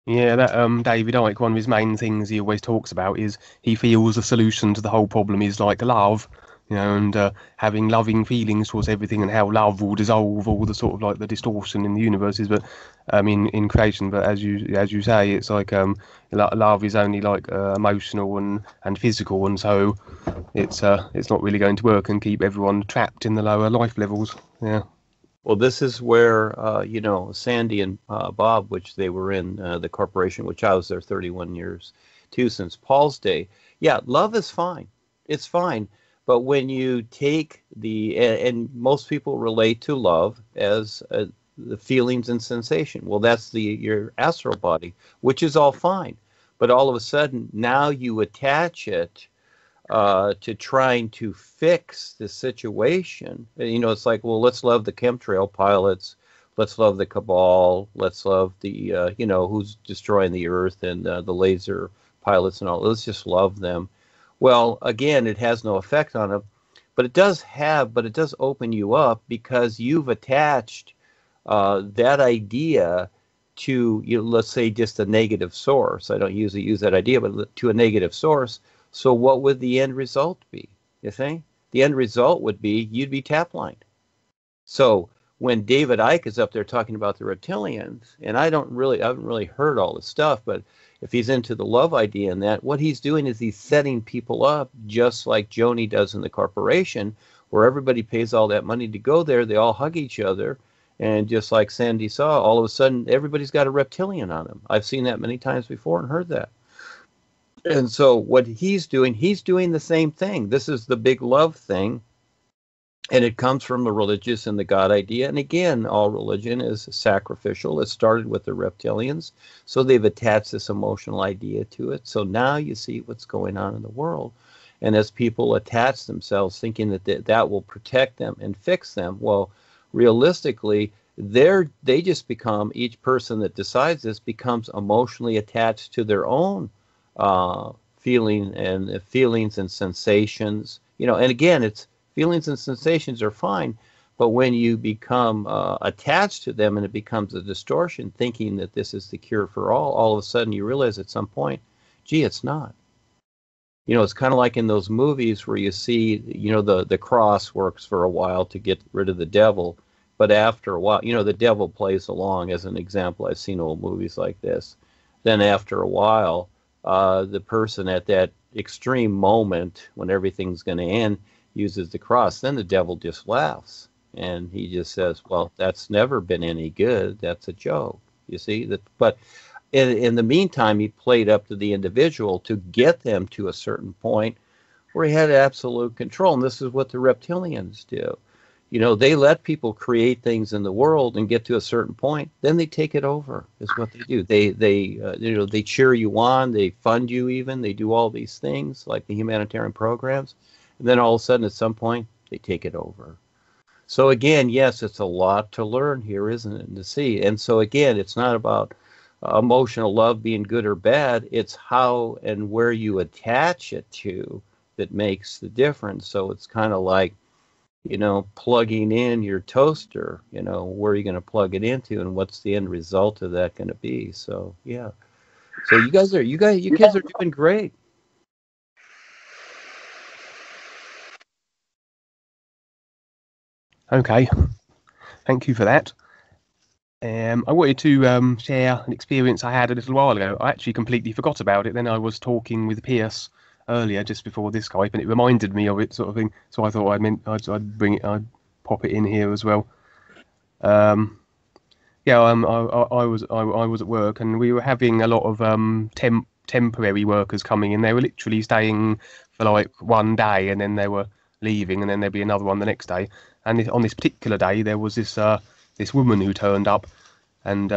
Yeah, that David Icke, one of his main things he always talks about is he feels the solution to the whole problem is like love, and having loving feelings towards everything, and how love will dissolve all the sort of like the distortion in the universes, but in creation. But as you say, it's like love is only like emotional and physical, and so it's not really going to work and keep everyone trapped in the lower life levels. Yeah. Well, this is where, Sandy and Bob, which they were in the corporation, which I was there 31 years too, since Paul's day. Yeah, love is fine. It's fine. But when you take and most people relate to love as the feelings and sensation. Well, that's your astral body, which is all fine. But all of a sudden, now you attach it to trying to fix the situation. It's like, well, let's love the chemtrail pilots. Let's love the cabal. Let's love the, who's destroying the earth and the laser pilots and all. Let's just love them. Well, again, it has no effect on them, but it does open you up because you've attached that idea to, let's say, just a negative source. I don't usually use that idea, but to a negative source. So what would the end result be? You think? The end result would be you'd be tap-lined. So when David Icke is up there talking about the reptilians, and I haven't really heard all this stuff, but if he's into the love idea and that, what he's doing is he's setting people up just like Joni does in the corporation, where everybody pays all that money to go there, they all hug each other, and just like Sandy saw, all of a sudden everybody's got a reptilian on them. I've seen that many times before and heard that. And so what he's doing the same thing. This is the big love thing. And it comes from the religious and the God idea. And again, all religion is sacrificial. It started with the reptilians. So they've attached this emotional idea to it. So now you see what's going on in the world. And as people attach themselves thinking that that will protect them and fix them, well, realistically, they just become, each person that decides this becomes emotionally attached to their own feelings and sensations, and again, it's feelings and sensations are fine, but when you become attached to them and it becomes a distortion, thinking that this is the cure for all of a sudden you realize at some point, gee, it's not. It's kind of like in those movies where you see, the cross works for a while to get rid of the devil, but after a while, the devil plays along. As an example, I've seen old movies like this. Then after a while, the person at that extreme moment when everything's going to end uses the cross. Then the devil just laughs and he just says, well, that's never been any good. That's a joke. You see that. But in the meantime, he played up to the individual to get them to a certain point where he had absolute control. And this is what the reptilians do. They let people create things in the world and get to a certain point, then they take it over. Is what they do. They cheer you on, they fund you, even they do all these things like the humanitarian programs, and then all of a sudden at some point they take it over. So again, yes, it's a lot to learn here, isn't it, and to see. And so again, it's not about emotional love being good or bad. It's how and where you attach it to that makes the difference. So it's kind of like, plugging in your toaster, where are you going to plug it into and what's the end result of that going to be? So, yeah. So you kids are doing great. Okay. Thank you for that. I wanted to share an experience I had a little while ago. I actually completely forgot about it. Then I was talking with Pierce earlier, just before this Skype, and it reminded me of it, sort of thing. So I thought I'd bring it, I'd pop it in here as well. Yeah, I was at work, and we were having a lot of temporary workers coming in. They were literally staying for like one day, and then they were leaving, and then there'd be another one the next day. And on this particular day, there was this woman who turned up, and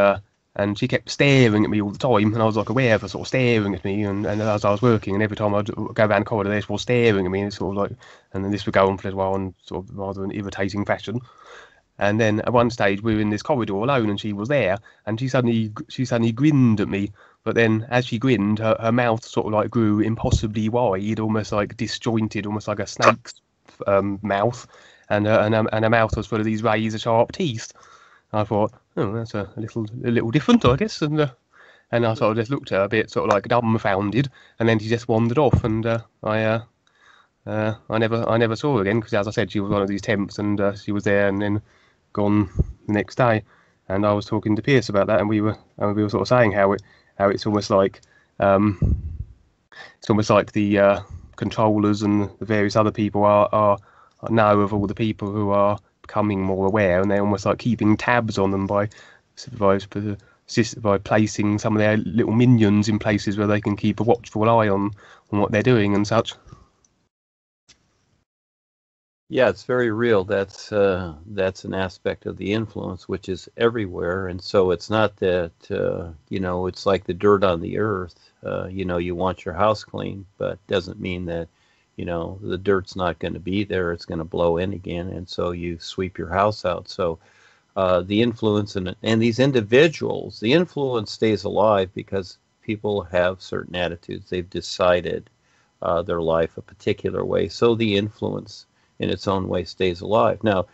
she kept staring at me all the time, and I was like aware of her sort of staring at me, and as I was working, and every time I'd go around the corridor, she was staring at me, and it's sort of like, and then this would go on for a little while in sort of rather an irritating fashion. And then at one stage we were in this corridor alone, and she was there, and she suddenly grinned at me. But then as she grinned, her mouth sort of like grew impossibly wide, almost like disjointed, almost like a snake's mouth, and her mouth was full of these razor sharp teeth. I thought, oh, that's a little different, I guess. And And I sort of just looked at her a bit, sort of like dumbfounded, and then she just wandered off, and I never saw her again because, as I said, she was one of these temps, and she was there and then gone the next day. And I was talking to Pierce about that, and we were sort of saying how it's almost like the controllers and the various other people are know of all the people who are becoming more aware, and they're almost like keeping tabs on them by placing some of their little minions in places where they can keep a watchful eye on what they're doing and such. Yeah, it's very real. That's an aspect of the influence which is everywhere, and so it's not that it's like the dirt on the earth. You want your house clean, but doesn't mean that the dirt's not going to be there. It's going to blow in again, and so you sweep your house out. So the influence and these individuals, the influence stays alive because people have certain attitudes. They've decided their life a particular way. So the influence in its own way stays alive. Now,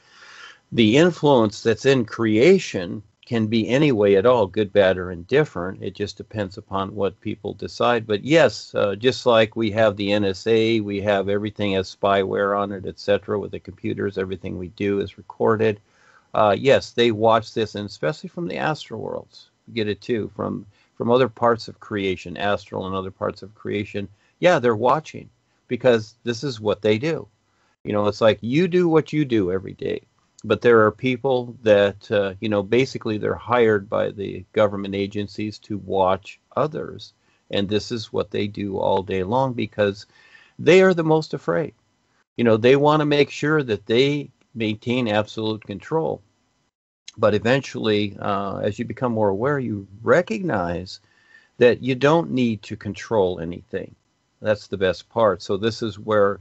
the influence that's in creation can be any way at all, good, bad, or indifferent. It just depends upon what people decide. But yes, just like we have the NSA, we have everything as spyware on it, etc. With the computers, everything we do is recorded. Yes, they watch this, and especially from the astral worlds, you get it too, from other parts of creation, astral and other parts of creation. Yeah, they're watching because this is what they do. It's like you do what you do every day, but there are people that, basically they're hired by the government agencies to watch others. And this is what they do all day long because they are the most afraid. They want to make sure that they maintain absolute control. But eventually, as you become more aware, you recognize that you don't need to control anything. That's the best part. So this is where,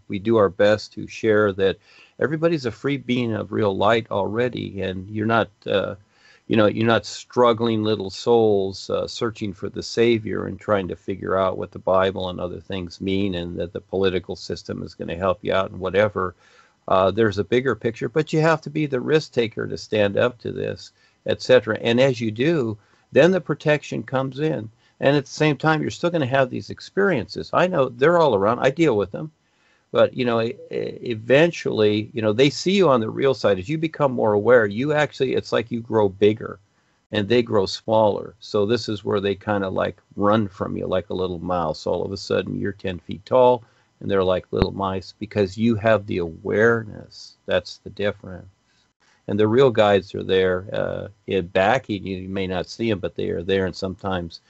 we do our best to share that everybody's a free being of real light already, and you're not, you're not struggling little souls searching for the Savior and trying to figure out what the Bible and other things mean, and that the political system is going to help you out and whatever. There's a bigger picture, but you have to be the risk taker to stand up to this, etc. And as you do, then the protection comes in. And at the same time, you're still going to have these experiences. I know they're all around. I deal with them. But, eventually, they see you on the real side. As you become more aware, it's like you grow bigger and they grow smaller. So this is where they kind of like run from you like a little mouse. All of a sudden, you're 10 feet tall and they're like little mice because you have the awareness. That's the difference. And the real guides are there backing you. You may not see them, but they are there. And sometimes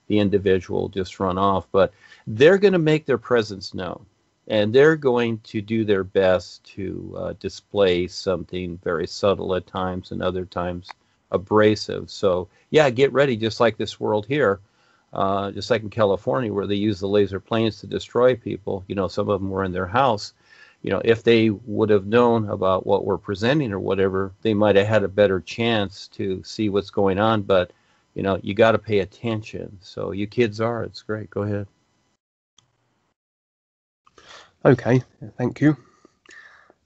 the individual just run off, but they're going to make their presence known, and they're going to do their best to display something very subtle at times and other times abrasive. So yeah, get ready, just like this world here, just like in California where they use the laser planes to destroy people. Some of them were in their house. If they would have known about what we're presenting or whatever, they might have had a better chance to see what's going on. But you got to pay attention. So you kids it's great. Go ahead. Okay, thank you.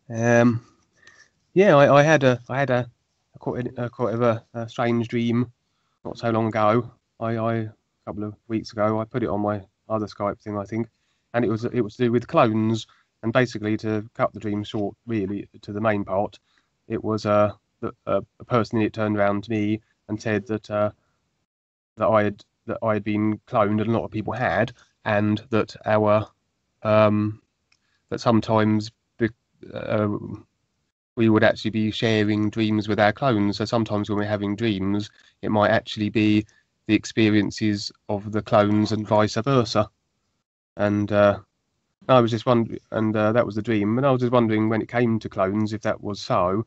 Yeah, I had a quite a strange dream not so long ago. A couple of weeks ago, I put it on my other Skype thing, I think, and it was to do with clones. And basically, to cut the dream short, really to the main part, it was that a person in it turned around to me and said that that I had been cloned, and a lot of people had, and that that sometimes we would actually be sharing dreams with our clones. So sometimes when we're having dreams, it might actually be the experiences of the clones and vice versa. And I was just wondering, and that was the dream. And I was just wondering, when it came to clones, if that was so,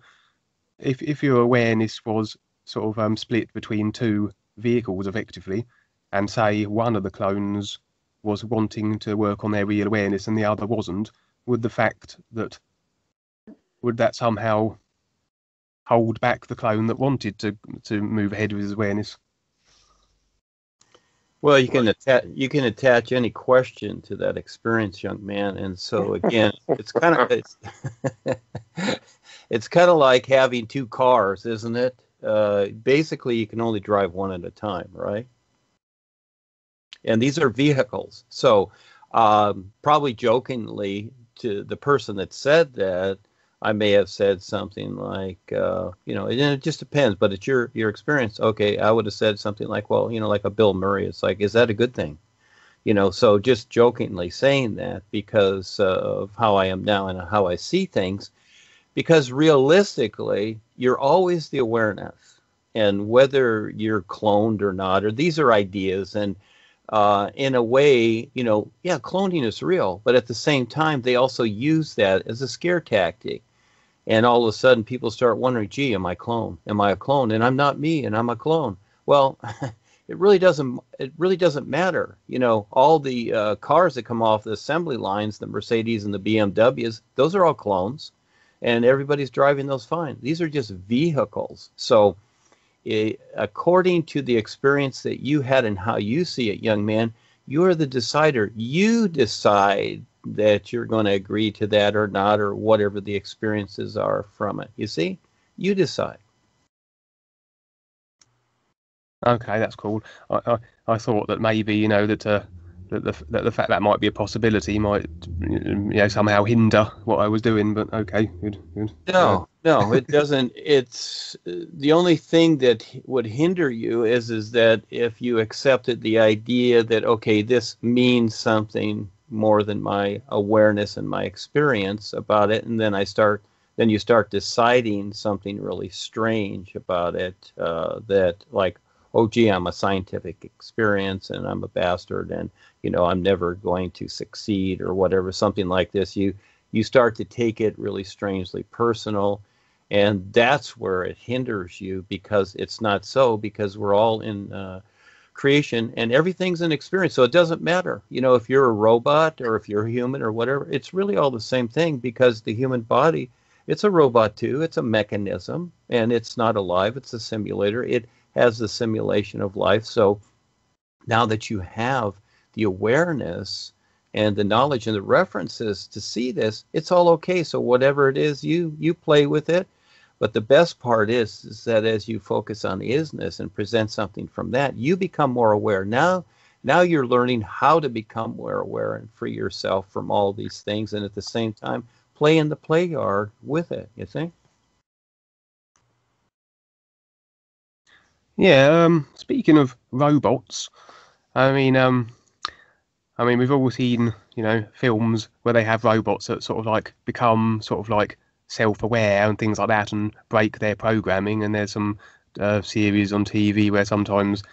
if your awareness was sort of split between two vehicles effectively, and say one of the clones was wanting to work on their real awareness and the other wasn't, would that somehow hold back the clone that wanted to move ahead with his awareness? Well, you can attach any question to that experience, young man. And so again, it's kind of like having two cars, isn't it? Basically, you can only drive one at a time, right? And these are vehicles. So probably jokingly to the person that said that, I may have said something like, and it just depends, but it's your experience. Okay, I would have said something like, well, like a Bill Murray. It's like, is that a good thing? So just jokingly saying that because of how I am now and how I see things, because realistically, you're always the awareness. And whether you're cloned or not, or these are ideas, and in a way, cloning is real, but at the same time, they also use that as a scare tactic. And all of a sudden, people start wondering, gee, am I clone? Am I a clone? And I'm not me, and I'm a clone. Well, it really doesn't matter. All the cars that come off the assembly lines, the Mercedes and the BMWs, those are all clones, and everybody's driving those fine. These are just vehicles. So according to the experience that you had and how you see it, young man, you are the decider. You decide that you're going to agree to that or not, or whatever the experiences are from it. You see? You decide. Okay, that's cool. I thought that maybe that the fact that might be a possibility might somehow hinder what I was doing. But okay, good. No, it doesn't. It's the only thing that would hinder you is that if you accepted the idea that, okay, this means something more than my awareness and my experience about it, and then you start deciding something really strange about it, that like, oh gee, I'm a scientific experience and I'm a bastard, and I'm never going to succeed or whatever, something like this. You start to take it really strangely personal, and that's where it hinders you, because it's not so, because we're all in creation and everything's an experience. So it doesn't matter, if you're a robot or if you're human or whatever, it's really all the same thing, because the human body, it's a robot too. It's a mechanism, and it's not alive. It's a simulator. It has the simulation of life. So now that you have the awareness and the knowledge and the references to see this, it's all okay. So whatever it is, you play with it. But the best part is that as you focus on the isness and present something from that, you become more aware. Now you're learning how to become more aware and free yourself from all these things, and at the same time play in the play yard with it, you think? Yeah. Speaking of robots, I mean, we've all seen, films where they have robots that sort of like become sort of like self-aware and things like that and break their programming. And there's some series on TV where sometimes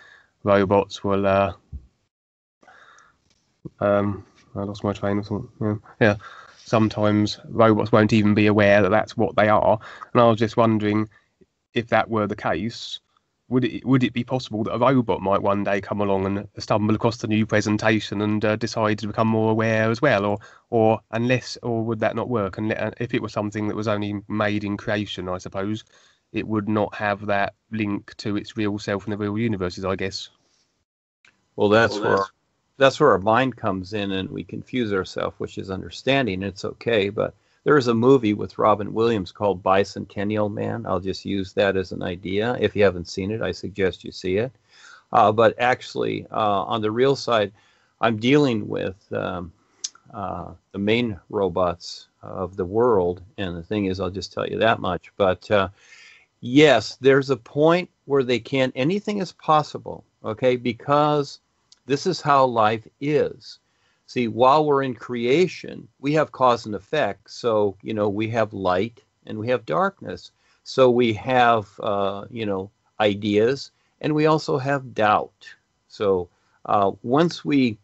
robots will. I lost my train of thought. Yeah. Sometimes robots won't even be aware that that's what they are. And I was just wondering, if that were the case, would it be possible that a robot might one day come along and stumble across the new presentation and decide to become more aware as well, or would that not work? And if it was something that was only made in creation, I suppose it would not have that link to its real self in the real universes, I guess. Well, that's where our mind comes in, and we confuse ourselves, which is understanding. It's okay, but there is a movie with Robin Williams called Bicentennial Man. I'll just use that as an idea. If you haven't seen it, I suggest you see it. But actually, on the real side, I'm dealing with the main robots of the world. And the thing is, I'll just tell you that much. But yes, there's a point where anything is possible, okay? Because this is how life is. See, while we're in creation, we have cause and effect. So, we have light and we have darkness. So we have, ideas, and we also have doubt. So once we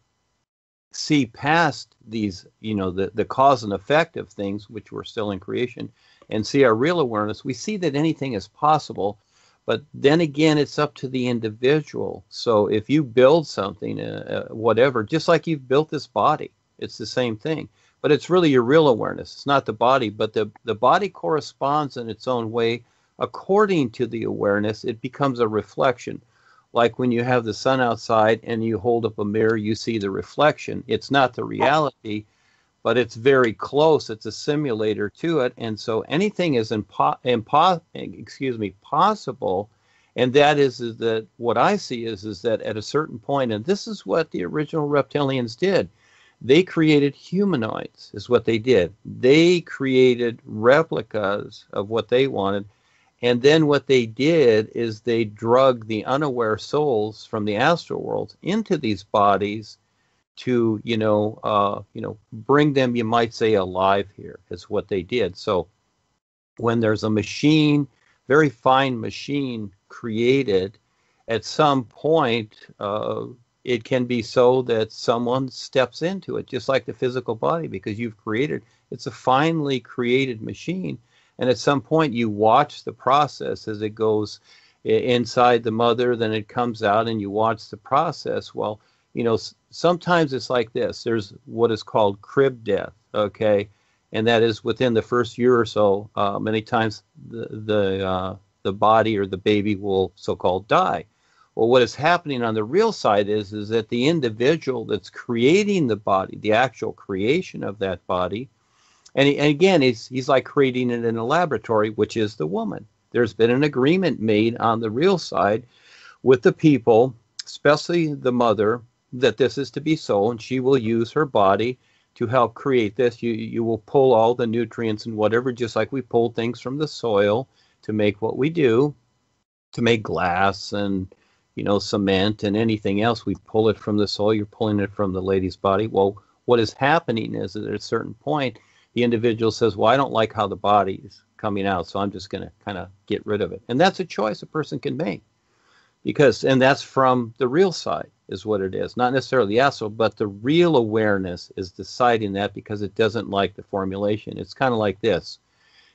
see past these, the cause and effect of things, which we're still in creation, and see our real awareness, we see that anything is possible. But then again, it's up to the individual. So if you build something, whatever, just like you've built this body, it's the same thing. But it's really your real awareness. It's not the body, but the body corresponds in its own way. According to the awareness, it becomes a reflection. Like when you have the sun outside and you hold up a mirror, you see the reflection. It's not the reality, but it's very close. It's a simulator to it. And so anything is possible And that is that what I see is that at a certain point, and this is what the original reptilians did, they created humanoids, is what they did. They created replicas of what they wanted. And then what they did is they drug the unaware souls from the astral world into these bodies to, bring them, you might say, alive here, is what they did. So when there's a machine, very fine machine created, at some point, it can be so that someone steps into it, just like the physical body, because you've created, it's a finely created machine. And at some point, you watch the process as it goes inside the mother, then it comes out, and you watch the process. Well, sometimes it's like this. There's what is called crib death, okay? And that is within the first year or so, many times the body or the baby will so-called die. Well, what is happening on the real side is that the individual that's creating the body, the actual creation of that body, and again, he's like creating it in a laboratory, which is the woman. There's been an agreement made on the real side with the people, especially the mother, that this is to be so, and she will use her body to help create this. You will pull all the nutrients and whatever, just like we pull things from the soil to make what we do, to make glass and cement and anything else. We pull it from the soil. You're pulling it from the lady's body. Well, what is happening is that at a certain point, the individual says, well, I don't like how the body is coming out, so I'm just going to kind of get rid of it. And that's a choice a person can make. And that's from the real side is what it is. Not necessarily the astral, but the real awareness is deciding that because it doesn't like the formulation. It's kind of like this.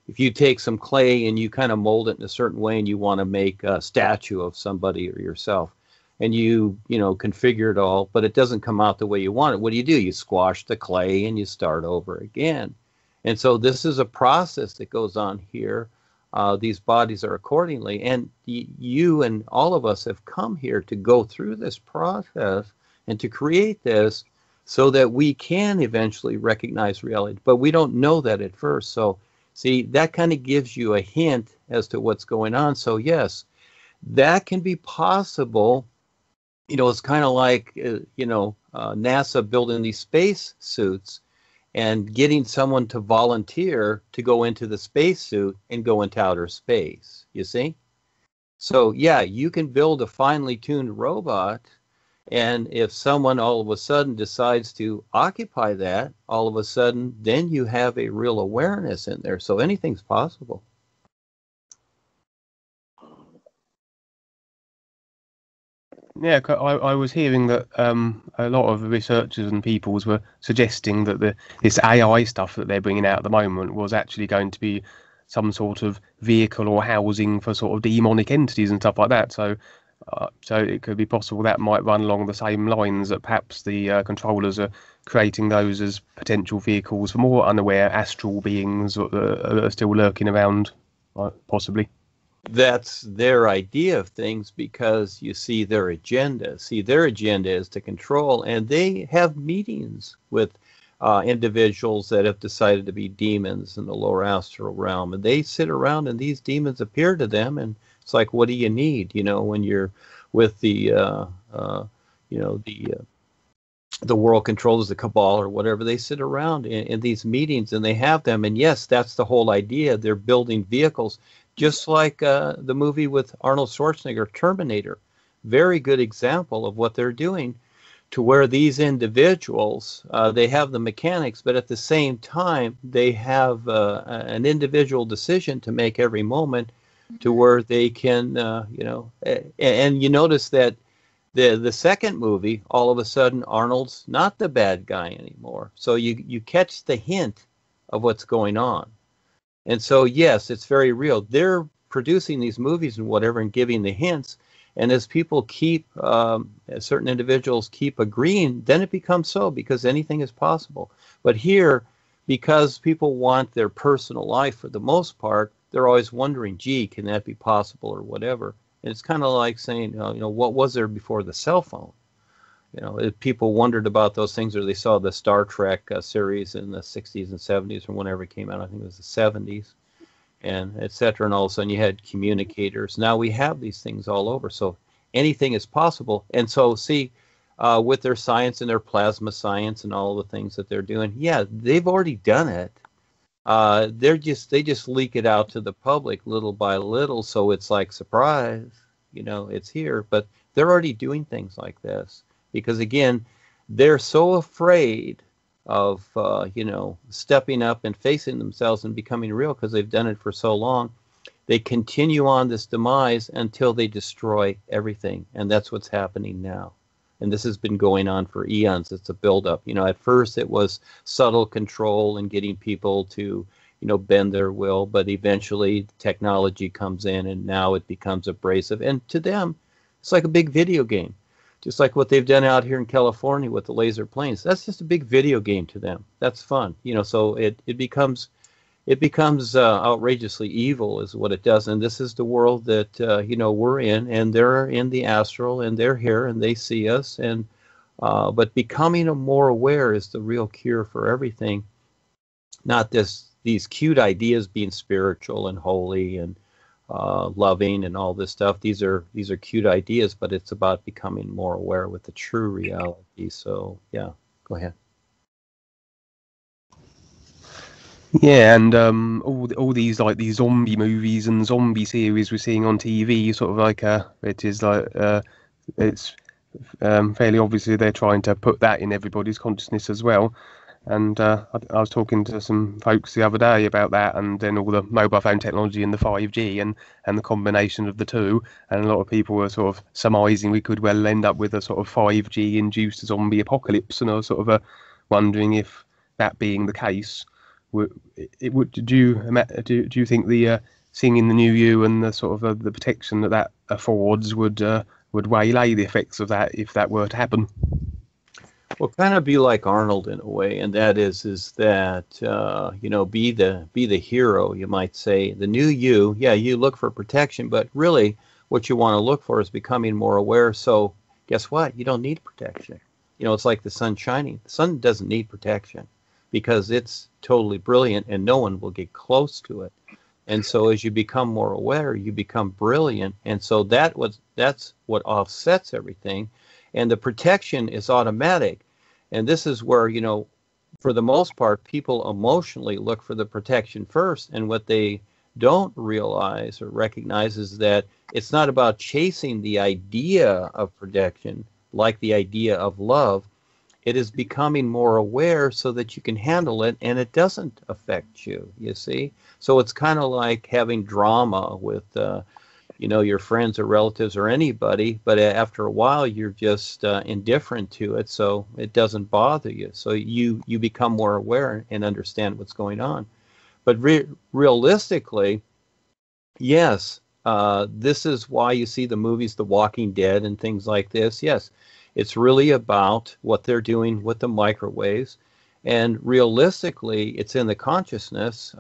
If you take some clay and you kind of mold it in a certain way and you want to make a statue of somebody or yourself, and you configure it all, but it doesn't come out the way you want it, what do? You squash the clay and you start over again. And so this is a process that goes on here. These bodies are accordingly. And you and all of us have come here to go through this process and to create this so that we can eventually recognize reality. But we don't know that at first. So, see, that kind of gives you a hint as to what's going on. So, yes, that can be possible. It's kind of like, NASA building these space suits and getting someone to volunteer to go into the spacesuit and go into outer space, you see? So, yeah, you can build a finely tuned robot, and if someone all of a sudden decides to occupy that, all of a sudden, then you have a real awareness in there. So anything's possible. Yeah, I was hearing that a lot of researchers and peoples were suggesting that this AI stuff that they're bringing out at the moment was actually going to be some sort of vehicle or housing for sort of demonic entities and stuff like that. So it could be possible that might run along the same lines, that perhaps the controllers are creating those as potential vehicles for more unaware astral beings that are still lurking around, possibly. That's their idea of things because you see their agenda. See, their agenda is to control, and they have meetings with individuals that have decided to be demons in the lower astral realm, and they sit around, and these demons appear to them, and it's like, what do you need? When you're with the world controllers, the cabal or whatever, they sit around in these meetings and they have them. And yes, that's the whole idea. They're building vehicles, just like the movie with Arnold Schwarzenegger, Terminator. Very good example of what they're doing, to where these individuals, they have the mechanics, but at the same time, they have an individual decision to make every moment, to where they can, and you notice that the second movie, all of a sudden, Arnold's not the bad guy anymore. So you catch the hint of what's going on. And so, yes, it's very real. They're producing these movies and whatever and giving the hints. And as people keep, as certain individuals keep agreeing, then it becomes so, because anything is possible. But here, because people want their personal life for the most part, they're always wondering, gee, can that be possible or whatever. And it's kind of like saying, what was there before the cell phone? If people wondered about those things, or they saw the Star Trek series in the 60s and 70s or whenever it came out, I think it was the 70s. and et cetera. And all of a sudden you had communicators. Now we have these things all over. So anything is possible. And so see, with their science and their plasma science and all the things that they're doing, yeah, they've already done it. They just leak it out to the public little by little. So it's like, surprise, it's here. But they're already doing things like this because, again, they're so afraid of, stepping up and facing themselves and becoming real because they've done it for so long. They continue on this demise until they destroy everything. And that's what's happening now. And this has been going on for eons. It's a buildup. At first it was subtle control and getting people to, bend their will. But eventually technology comes in and now it becomes abrasive. And to them, it's like a big video game. Just like what they've done out here in California with the laser planes. That's just a big video game to them. That's fun. So it becomes outrageously evil is what it does. And this is the world that, we're in, and they're in the astral, and they're here, and they see us. And but becoming more aware is the real cure for everything. Not these cute ideas being spiritual and holy and loving and all this stuff. These are cute ideas, but it's about becoming more aware with the true reality. So yeah, go ahead. Yeah, and all these like these zombie movies and zombie series we're seeing on TV, sort of like it is like it's fairly obviously they're trying to put that in everybody's consciousness as well. And I was talking to some folks the other day about that, and then all the mobile phone technology and the 5G and the combination of the two. And a lot of people were sort of surmising we could well end up with a sort of 5G induced zombie apocalypse, and I was sort of wondering if that being the case, do you think the singing the new you and the sort of the protection that affords would waylay the effects of that if that were to happen? Well, kind of be like Arnold in a way, and that is that be the hero, you might say. The new you, yeah, you look for protection, but really what you want to look for is becoming more aware. So guess what? You don't need protection. It's like the sun shining. The sun doesn't need protection because it's totally brilliant and no one will get close to it. And so as you become more aware, you become brilliant. And so that's what offsets everything. And the protection is automatic. And this is where, for the most part, people emotionally look for the protection first. And what they don't realize or recognize is that it's not about chasing the idea of protection, like the idea of love. It is becoming more aware so that you can handle it and it doesn't affect you, you see? So it's kind of like having drama with your friends or relatives or anybody, but after a while you're just indifferent to it, so it doesn't bother you. So you become more aware and understand what's going on. But realistically, yes, this is why you see the movies The Walking Dead and things like this. Yes, it's really about what they're doing with the microwaves. And realistically, it's in the consciousness.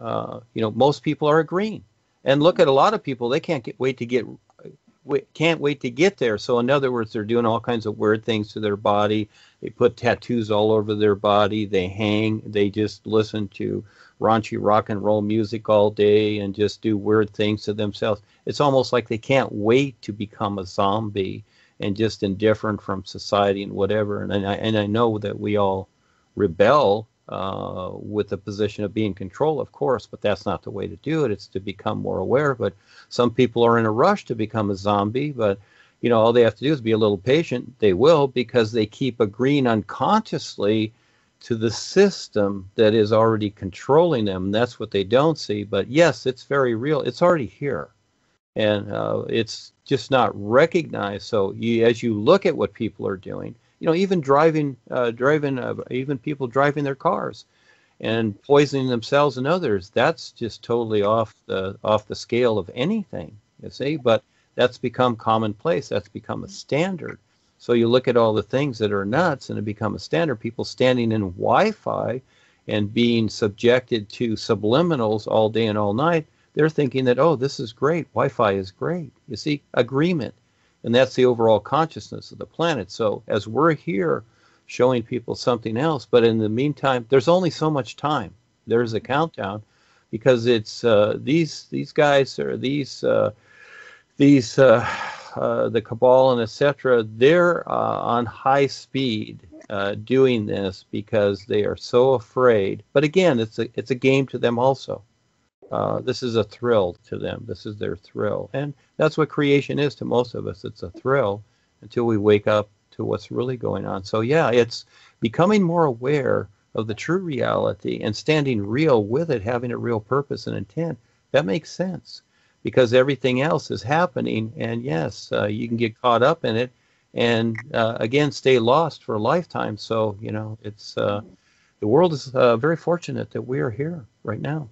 Most people are agreeing. And look at a lot of people; they can't wait to get there. So in other words, they're doing all kinds of weird things to their body. They put tattoos all over their body. They hang. They just listen to raunchy rock and roll music all day and just do weird things to themselves. It's almost like they can't wait to become a zombie and just indifferent from society and whatever. And I know that we all rebel with the position of being control, of course, but that's not the way to do it. It's to become more aware. But some people are in a rush to become a zombie, but all they have to do is be a little patient. They will, because they keep agreeing unconsciously to the system that is already controlling them. That's what they don't see. But yes, it's very real. It's already here, and it's just not recognized. So as you look at what people are doing, even even people driving their cars and poisoning themselves and others, that's just totally off the scale of anything, you see. But that's become commonplace. That's become a standard. So you look at all the things that are nuts and it become a standard. People standing in Wi-Fi and being subjected to subliminals all day and all night, they're thinking that, oh, this is great. Wi-Fi is great. You see, agreement. And that's the overall consciousness of the planet. So as we're here showing people something else, but in the meantime, there's only so much time. There's a countdown. because it's these guys or these the cabal and etc. They're on high speed doing this because they are so afraid. But again, it's a game to them also. This is a thrill to them. This is their thrill, and that's what creation is to most of us. It's a thrill until we wake up to what's really going on. So yeah, it's becoming more aware of the true reality and standing real with it, having a real purpose and intent. That makes sense because everything else is happening. And yes, you can get caught up in it and again, stay lost for a lifetime. So, you know, it's the world is very fortunate that we are here right now.